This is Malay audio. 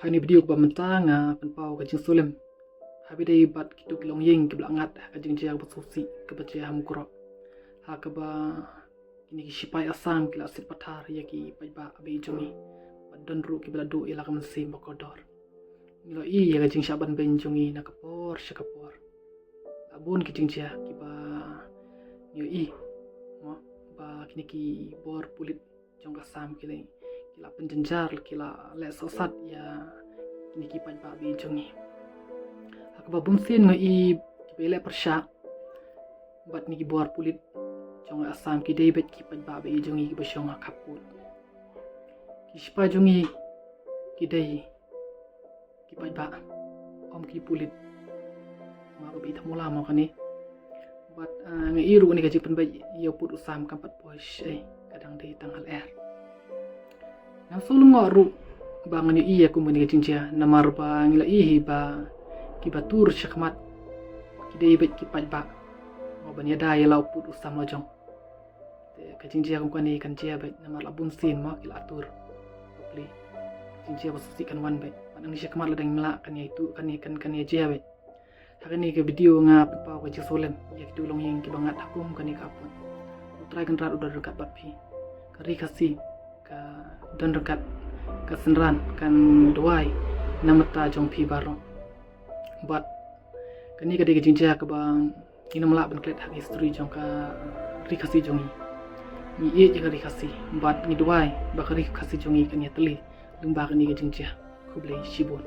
Hari ni video ko ba mentanga penpau ka jing solem. Habi dai bat kitu kilong ying ke belangat ka jing jia ba susi ke ba jia hamukro. Ha ka ba ini ki sipai asam kila sit pathar ya ki pai ba abi jungi. Badan ru ki bela do ila ka mensim bakodor. Ngilo I ya ka jing syaban ben jungi na kapor syakapor. Abun ki jing jia ki ba ngilo I. Mo ba kini ki bor pulit jong ka sam kila kila penjenjar kila le sosat ya kini ki pai ba abi jungi. Ha ka ba bumsin ngo I ki bele persya. Bat ni ki bor pulit jong asam ki debet ki pai ba abi jungi ki ba syong kaput. Ki sipa jungi ki dei ki pai ba om ki pulit ma ba bi thamula mo kani bat ngai iru ni ka jipen ba yo put usam kampat pois kadang dei tanggal nam sulung ngoru bangan ni iya ku meni jinja namar ba ngila ihi ba ki batur syakmat ki dei bet ki pai ba mo ban ya dai lau put usam lo jong ka jinja ku kani kan jia bet namar labun sin mo ki atur pli jinja basusi kan wan bet nang syakmat ladang mela kan ya itu kan ya jia bet hari ni ke video nga pau ka jisolem ya ki tulong yang ki bangat akum kan ni kapun utrai kan rat udah dekat bapi kari kasih ka dan dekat ka senran kan duai namata jong pi baro bat kani ka de jinja ka bang ina mala ban klet hak history jong ka rikasi jongi ni ye je ka rikasi bat ni duai ba ka rikasi jongi kan ya teli lung ba ka ni ka jinja kublai shibun